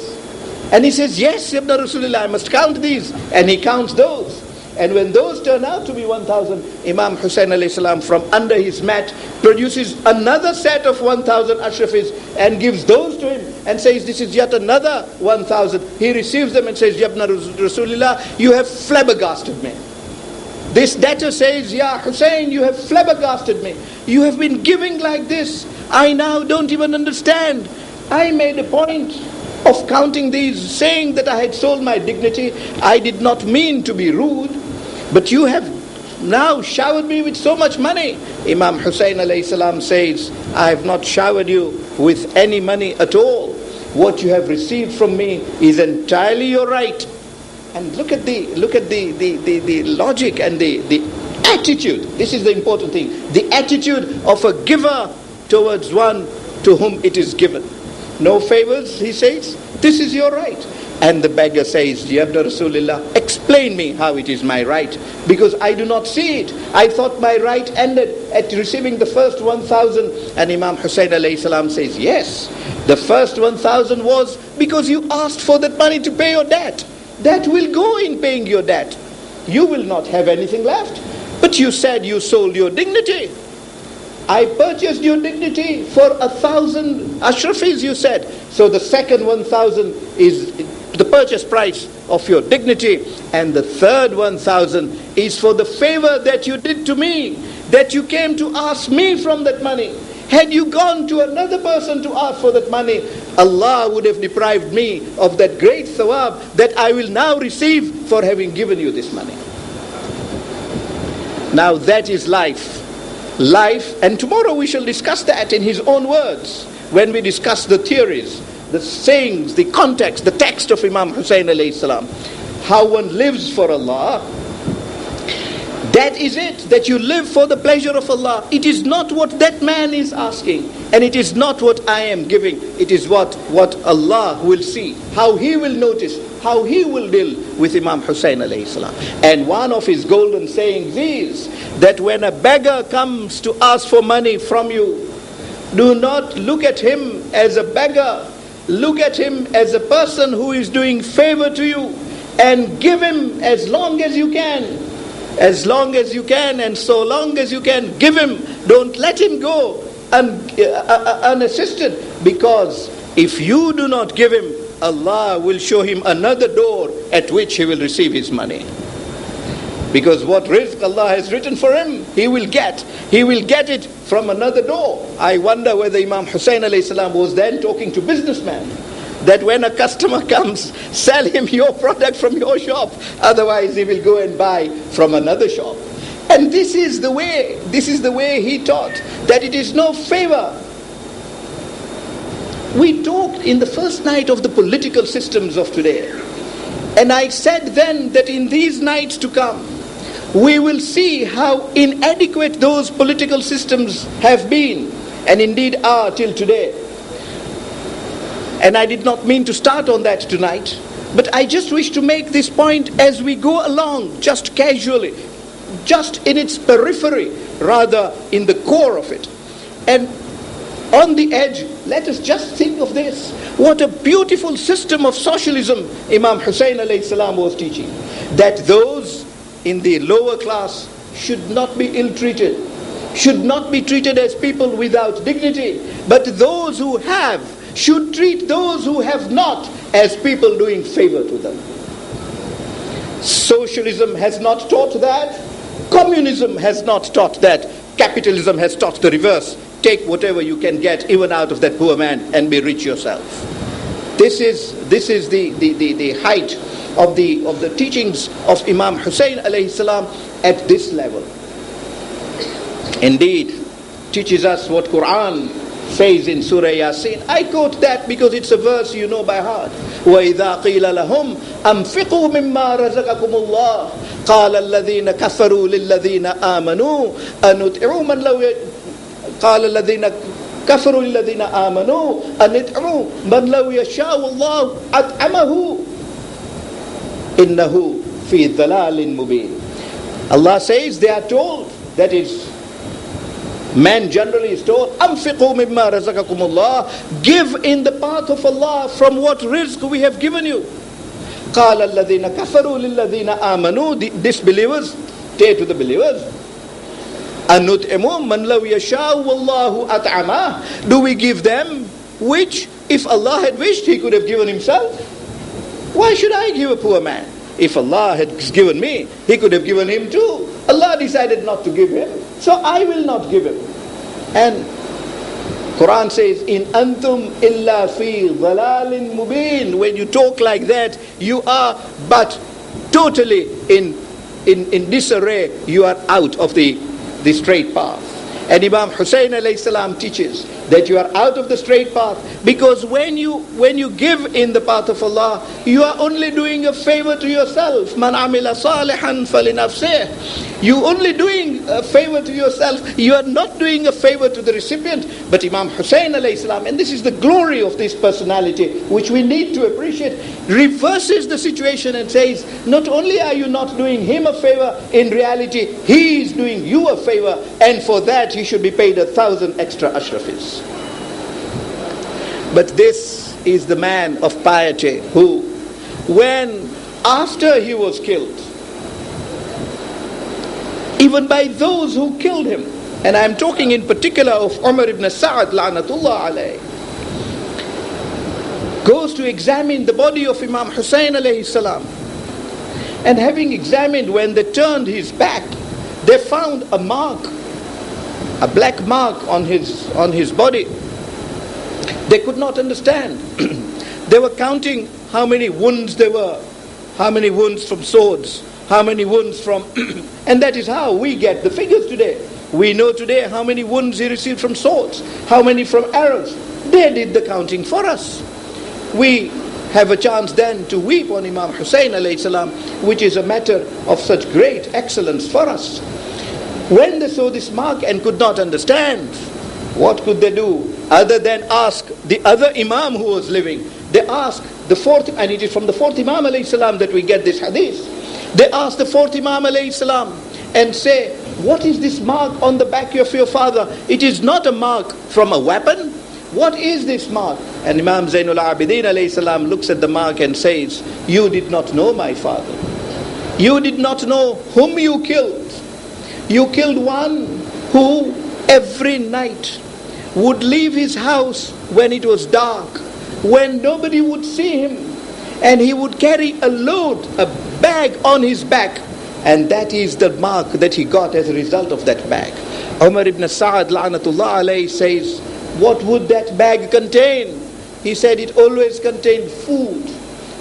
And he says, "Yes, Ibn Rasulullah, I must count these." And he counts those. And when those turn out to be 1,000, Imam Hussein alayhi salam from under his mat produces another set of 1,000 ashrafis and gives those to him and says, "This is yet another 1,000. He receives them and says, "Yabna Rasulullah, you have flabbergasted me." This debtor says, "Ya Hussein, you have flabbergasted me. You have been giving like this. I now don't even understand. I made a point of counting these, saying that I had sold my dignity. I did not mean to be rude, but you have now showered me with so much money." Imam Hussein alayhi salam says, "I have not showered you with any money at all. What you have received from me is entirely your right." And look at the logic and the attitude. This is the important thing. The attitude of a giver towards one to whom it is given. No favors, he says. This is your right. And the beggar says, "Ya Rasulullah, explain me how it is my right, because I do not see it. I thought my right ended at receiving the first 1,000. And Imam Hussein alayhi salam says, "Yes, the first 1,000 was because you asked for that money to pay your debt. That will go in paying your debt. You will not have anything left. But you said you sold your dignity. I purchased your dignity for 1,000 ashrafis, you said. So the second 1,000 is the purchase price of your dignity. And the third 1,000 is for the favor that you did to me, that you came to ask me from that money. Had you gone to another person to ask for that money, Allah would have deprived me of that great thawab that I will now receive for having given you this money." Now that is life. Life, and tomorrow we shall discuss that in his own words, when we discuss the theories, the sayings, the context, the text of Imam Hussein alayhi salam. How one lives for Allah. That is it, that you live for the pleasure of Allah. It is not what that man is asking, and it is not what I am giving. It is what Allah will see, how He will notice, how He will deal with Imam Hussein alayhi salam. And one of his golden sayings is that when a beggar comes to ask for money from you, do not look at him as a beggar. Look at him as a person who is doing favor to you, and give him as long as you can. As long as you can, and so long as you can, give him. Don't let him go unassisted, because if you do not give him, Allah will show him another door at which he will receive his money. Because what rizq Allah has written for him, he will get. He will get it from another door. I wonder whether Imam Hussein alayhi salam was then talking to businessmen, that when a customer comes, sell him your product from your shop, otherwise he will go and buy from another shop. And this is the way he taught, that it is no favor. We talked in the first night of the political systems of today. And I said then that in these nights to come, we will see how inadequate those political systems have been, and indeed are till today. And I did not mean to start on that tonight, but I just wish to make this point as we go along, just casually, just in its periphery, rather in the core of it. And on the edge, let us just think of this. What a beautiful system of socialism Imam Hussein alayhi salam was teaching. That those in the lower class should not be ill-treated, should not be treated as people without dignity, but those who have should treat those who have not as people doing favor to them. Socialism has not taught that. Communism has not taught that. Capitalism has taught the reverse. Take whatever you can get, even out of that poor man, and be rich yourself. This is the height of the teachings of Imam Hussein alayhi salam at this level. Indeed, teaches us what Quran says in Surah Yasin. I quote that because it's a verse you know by heart. وَإِذَا قِيلَ لَهُمْ أَنْفِقُوا مِمَّا رَزَقَكُمُ اللَّهُ قَالَ الَّذِينَ كَفَرُوا لِلَّذِينَ آمَنُوا أَنُطْعِمُوا مَنْ لَوْ قال الذين كفروا للذين آمنوا أنطعموا من لو يشاء الله أطعمه إنه في ضلال مبين. Allah says they are told, that is, man generally is told, أنفقوا مما رزقكم الله, give in the path of Allah from what rizq we have given you. قال الذين كفروا للذين آمنوا, the disbelievers say to the believers, أَنُطْعِمُ مَنْ لَوْ يَشَاءُ وَاللَّهُ أَطْعَمَهُ, do we give them which if Allah had wished He could have given Himself? Why should I give a poor man? If Allah had given me, He could have given him too. Allah decided not to give him, so I will not give him. And Quran says, in antum illa fi dhalalin mubin. When you talk like that, you are but totally in disarray. You are out of the straight path. And Imam Hussein alayhi salam teaches that you are out of the straight path, because when you give in the path of Allah, you are only doing a favor to yourself. Man amila salihan falinafsih. You only doing a favor to yourself. You are not doing a favor to the recipient. But Imam Hussein alayhi salam, and this is the glory of this personality, which we need to appreciate, reverses the situation and says, not only are you not doing him a favor, in reality he is doing you a favor, and for that he should be paid 1,000 extra ashrafis. But this is the man of piety who, when after he was killed, even by those who killed him, and I am talking in particular of Umar ibn Sa'ad la'natullah alayhi, goes to examine the body of Imam Hussein alayhi salam, and having examined, when they turned his back, they found a mark, a black mark on his body. They could not understand. They were counting how many wounds there were, how many wounds from swords, how many wounds from and that is how we get the figures today. We know today how many wounds he received from swords, how many from arrows. They did the counting for us. We have a chance then to weep on Imam Hussein alayhi salam, which is a matter of such great excellence for us. When they saw this mark and could not understand, what could they do other than ask the other Imam who was living? They asked the fourth, and it is from the fourth Imam alayhi salam that we get this hadith. They asked the fourth Imam alayhi salam and say, what is this mark on the back of your father? It is not a mark from a weapon. What is this mark? And Imam Zainul Abidin alayhi salam looks at the mark and says, you did not know my father. You did not know whom you killed. You killed one who every night would leave his house when it was dark, when nobody would see him, and he would carry a load, a bag on his back, and that is the mark that he got as a result of that bag. Umar ibn Sa'ad la'natullah alayhi says, what would that bag contain? He said it always contained food,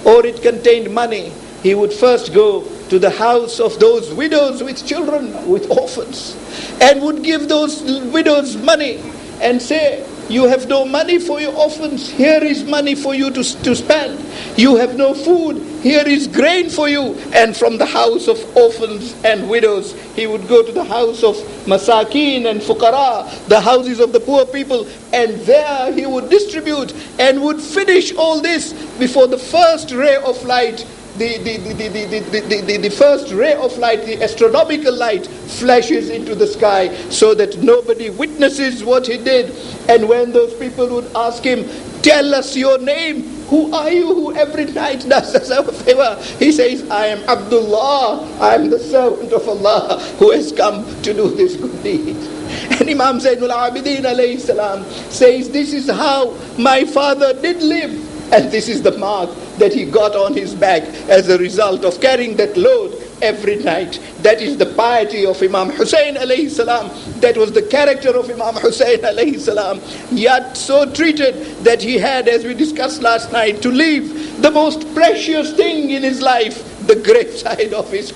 or it contained money. He would first go to the house of those widows with children, with orphans, and would give those widows money and say, you have no money for your orphans, here is money for you to spend. You have no food, here is grain for you. And from the house of orphans and widows, he would go to the house of masakin and fuqara, the houses of the poor people, and there he would distribute and would finish all this before the first ray of light, the first ray of light, the astronomical light, flashes into the sky, so that nobody witnesses what he did. And when those people would ask him, tell us your name, who are you who every night does us a favor? He says, I am Abdullah, I am the servant of Allah who has come to do this good deed. And Imam Zainul Abidin alayhi salam says, this is how my father did live. And this is the mark that he got on his back as a result of carrying that load every night. That is the piety of Imam Hussein alayhi salam. That was the character of Imam Hussein alayhi salam. Yet so treated that he had, as we discussed last night, to leave the most precious thing in his life, the graveside of his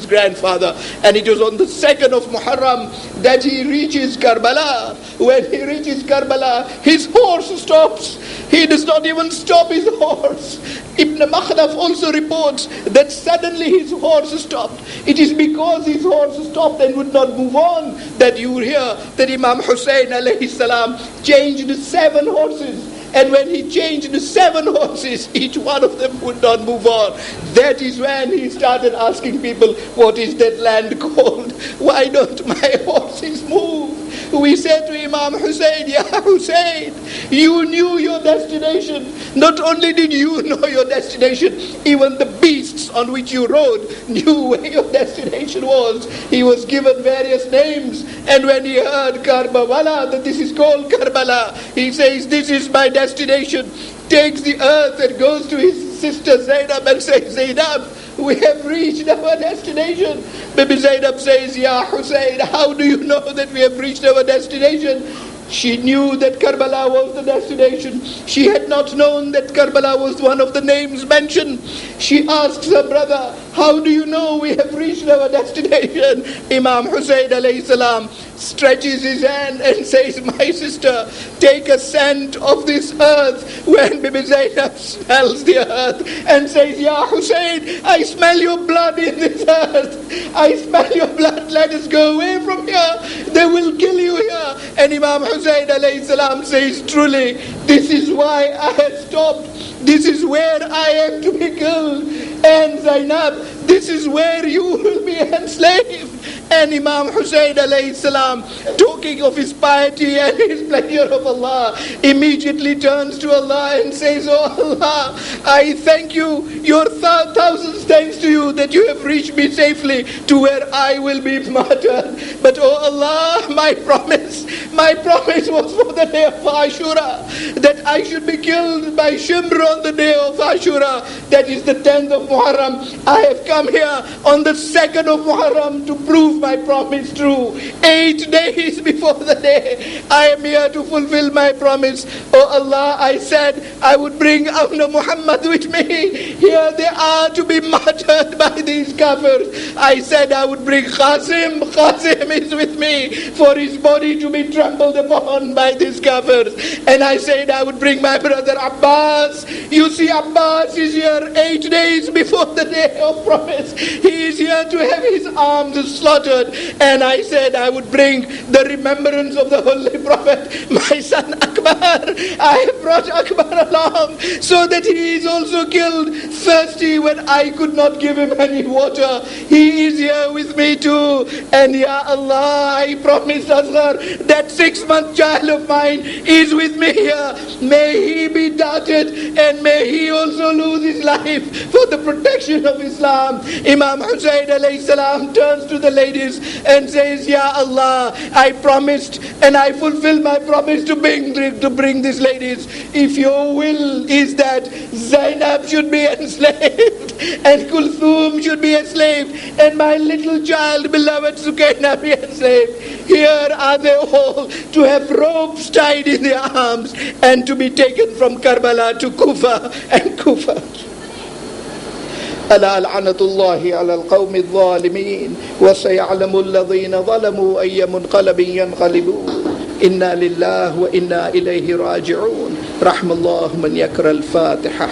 grandfather. And it was on the 2nd of Muharram that he reaches Karbala. When he reaches Karbala, his horse stops. He does not even stop his horse. Ibn Makhdaf also reports that suddenly his horse stopped. It is because his horse stopped and would not move on that you hear that Imam Hussein alayhi salam changed 7 horses. And when he changed 7 horses, each one of them would not move on. That is when he started asking people, what is that land called? Why don't my horses move? We said to Imam Hussein, Ya Hussein, you knew your destination. Not only did you know your destination, even the beasts on which you rode knew where your destination was. He was given various names. And when he heard Karbala, that this is called Karbala, he says, this is my destination. Takes the earth and goes to his sister Zainab and says, Zainab, we have reached our destination. Bibi Zainab says, Ya Hussein, how do you know that we have reached our destination? She knew that Karbala was the destination. She had not known that Karbala was one of the names mentioned. She asks her brother, how do you know we have reached our destination? Imam Hussein alayhi salam stretches his hand and says, my sister, take a scent of this earth. When Bibi Zainab smells the earth and says, Ya Hussein, I smell your blood in this earth. I smell your blood. Let us go away from here. They will kill you here. And Imam Hussein alayhi salam says, truly, this is why I have stopped. This is where I am to be killed. And Zainab, this is where you will be enslaved. And Imam Hussein alayhi salam, talking of his piety and his pleasure of Allah, immediately turns to Allah and says, Oh Allah, I thank you, your thousands thanks to you that you have reached me safely to where I will be martyred. But oh Allah, my promise was for the day of Ashura, that I should be killed by Shimr on the day of Ashura. That is the 10th of Muharram. I have come here on the 2nd of Muharram to prove my promise true. 8 days before the day, I am here to fulfill my promise. Oh Allah, I said I would bring Awna Muhammad with me. Here they are to be martyred by these kafirs. I said I would bring Qasim. Qasim is with me for his body to be trampled upon by these kafirs. And I said I would bring my brother Abbas. You see, Abbas is here 8 days before the day of promise. He is here to have his arms slaughtered. And I said I would bring the remembrance of the Holy Prophet, my son Akbar. I have brought Akbar along so that he is also killed thirsty when I could not give him any water. He is here with me too. And Ya Allah, I promised Asghar, that 6-month child of mine is with me here. May he be darted and may he also lose his life for the protection of Islam. Imam Hussein alayhi salam turns to the ladies and says, Ya Allah, I promised and I fulfill my promise to bring these ladies. If your will is that Zainab should be enslaved and Kulthum should be enslaved and my little child beloved Sukaina be enslaved, here are they all to have ropes tied in their arms and to be taken from Karbala to Kufa and Kufa. ألا لعنة الله على القوم الظالمين وسيعلم الذين ظلموا أي منقلب ينقلبون إنا لله وإنا إليه راجعون. رحم الله من يقرأ الفاتحة.